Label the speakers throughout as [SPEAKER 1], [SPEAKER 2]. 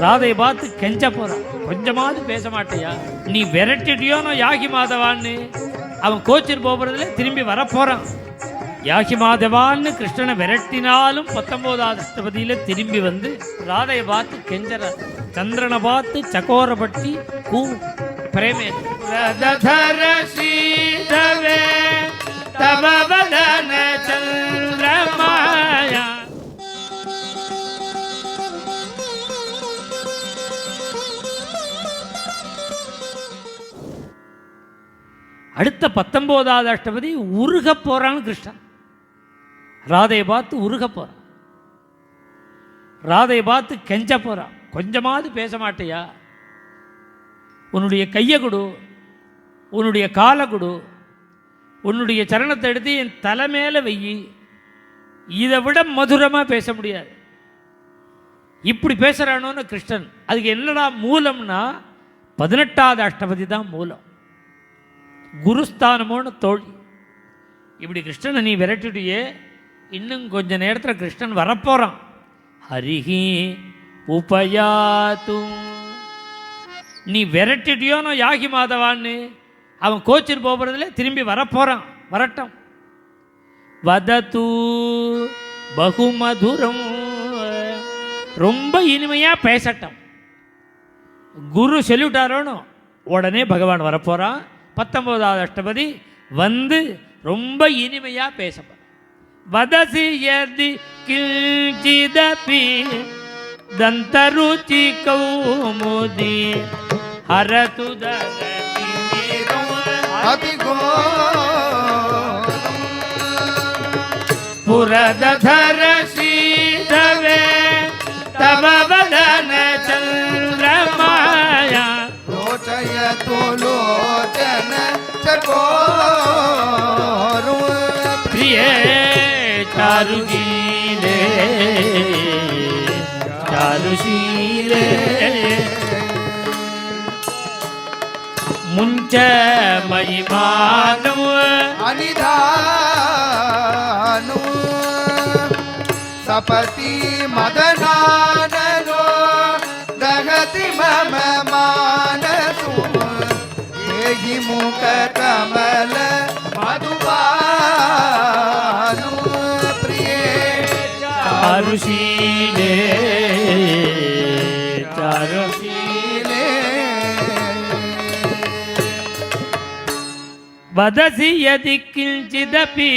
[SPEAKER 1] ராதை பார்த்து கெஞ்ச போறான், கொஞ்சமாவது பேச மாட்டியா? நீ விரட்டிட்டியோனோ யாகி மாதவான்னு. அவன் கோச்சிட்டு போறதுல திரும்பி வரப்போறான். யாகி மாதவான்னு கிருஷ்ணனை விரட்டினாலும் 19வது அஷ்டபதியில திரும்பி வந்து ராதையை பார்த்து கெஞ்சற. சந்திரனை பார்த்து சகோரப்பட்டி கூ பிரேமே சந்திரமாயா. அடுத்த 19வது அஷ்டபதி உருக போறான்னு கிருஷ்ணன் ராதையை பார்த்து உருக போறான். ராதையை பார்த்து கெஞ்ச போறான், கொஞ்சமாவது பேச மாட்டியா? உன்னுடைய கையை கொடு, உன்னுடைய காலை கொடு, உன்னுடைய சரணத்தை எடுத்து என் தலை மேலே வெயி. இதை விட மதுரமாக பேச முடியாது. இப்படி பேசுகிறானோன்னு கிருஷ்ணன். அதுக்கு என்னடா மூலம்னா 18வது அஷ்டபதி தான் மூலம். குருஸ்தானமோன்னு தோழி. இப்படி கிருஷ்ணனை நீ விரட்டிட்டியே, இன்னும் கொஞ்ச நேரத்தில் கிருஷ்ணன் வரப்போகிறான். ஹரிஹி உபயாத்து. நீ விரட்டிட்டியோனோ யாகி மாதவான்னு. அவன் கோச்சிட்டு போகிறதுல திரும்பி வரப்போகிறான், வரட்டும். வதத்து பகுமதுரம், ரொம்ப இனிமையாக பேசட்டும். குரு சொல்லிவிட்டாரோன்னு உடனே பகவான் வரப்போகிறான். 19வது அஷ்டபதி வந்து ரொம்ப இனிமையாக பேசப்போம். வதசி யதி கிஞ்சிதபி தந்தருச்சி கௌமுதி ஹரது தரதி அதிகோ புரதர சீதவே தவ வதன சந்திரமாயா ரோச்சயது லோச்சன சகோரு பிரியே चारुशीले चारुशीले मुंच महिमानु अनिधानु सपति मदनानो दगति मम मानसु येहि मुख कमल मधुबानु चारुशीले चारुशीले वदसि यदि किंचिदपि.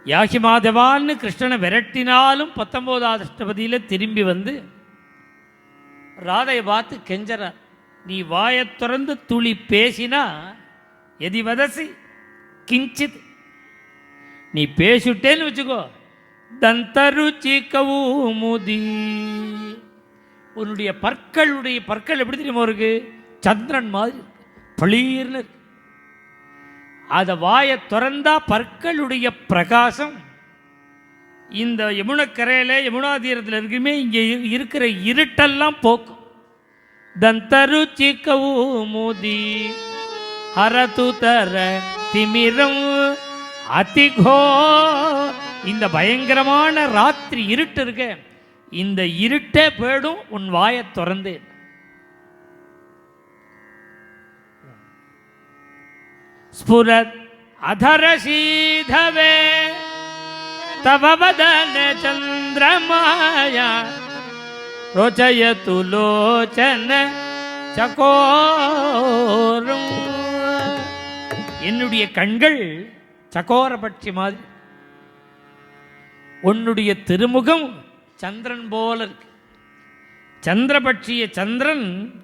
[SPEAKER 1] யாகி மாதவான்னு கிருஷ்ணனை விரட்டினாலும் 19வது அஷ்டபதியில் திரும்பி வந்து ராதையை பார்த்து கெஞ்சறார். நீ வாயை திறந்து துளி பேசினா, எதி வதசி கிஞ்சித், நீ பேசிட்டேன்னு வச்சுக்கோ, தந்தருச்சி கவுமுதி, உன்னுடைய பற்கள் எப்படி தெரியுமா இருக்கு? சந்திரன் மாதிரி பளீர்னு. அதை வாயை திறந்தா பற்களுடைய பிரகாசம் இந்த யமுனக்கரையில் யமுனா தீரத்தில் இருக்குமே இங்கே இருக்கிற இருட்டெல்லாம் போக்கும். தந்தருச்சி கவுமுதி ஹரது தர திமிரம் அதிகோ. இந்த பயங்கரமான ராத்திரி இருட்டு இருக்க, இந்த இருட்டே போயிடும் உன் வாயை திறந்து. ஸ்புரத் அதரசீதவே தவ வதன சந்திரமாயா ரோச்சயது லோச்சன சகோரும். என்னுடைய கண்கள் சகோரபட்சி மாதிரி, உன்னுடைய திருமுகம் சந்திரன் போல இருக்கு. சந்திரபட்சிய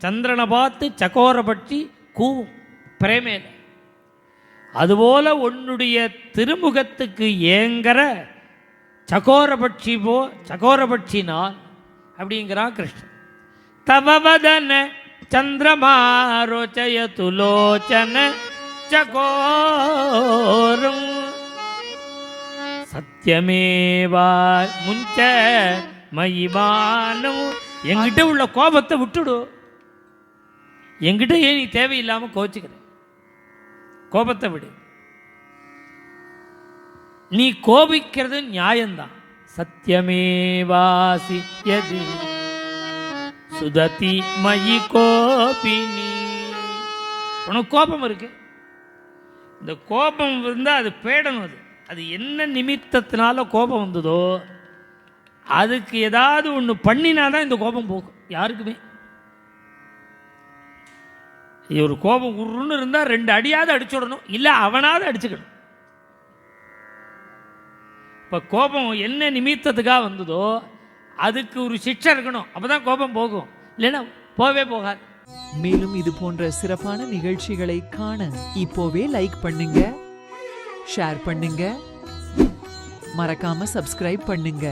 [SPEAKER 1] சந்திரனை பார்த்து சகோரபட்சி கூவும் பிரேமேல. அதுபோல உன்னுடைய திருமுகத்துக்கு ஏங்கிற சகோரபட்சி நான் அப்படிங்கிறா கிருஷ்ணன். தவவதன சந்திரமாரோச்சயது லோச்சன சகோரும் சத்தியமேவா முஞ்ச மயிமானம். என்கிட்ட உள்ள கோபத்தை விட்டுடு. என்கிட்ட ஏன் நீ தேவையில்லாமல் கோச்சிக்கிற? கோபத்தை விடு. நீ கோபிக்கிறது நியாயம்தான். சத்தியமேவாசி யதி சுததி மயி கோபினி. உனக்கு கோபம் இருக்கு, இந்த கோபம் இருந்தால் அது பேடணும். அது என்ன நிமித்தத்தினால கோபம் வந்ததோ அதுக்கு ஏதாவது ஒன்று பண்ணினாதான் இந்த கோபம் போகும். யாருக்குமே ஒரு கோபம் உருன்னு இருந்தால் 2 அடியாவது அடிச்சுடணும், இல்லை அவனாவது அடிச்சுக்கணும். இப்போ கோபம் என்ன நிமித்தத்துக்காக வந்ததோ அதுக்கு ஒரு சிக்ஷை இருக்கணும், அப்பதான் கோபம் போகும், இல்லைன்னா போகவே போகாது.
[SPEAKER 2] மேலும் இது போன்ற சிறப்பான நிகழ்ச்சிகளை காண இப்போவே லைக் பண்ணுங்க, ஷேர் பண்ணுங்க, மறக்காம சப்ஸ்கிரைப் பண்ணுங்க.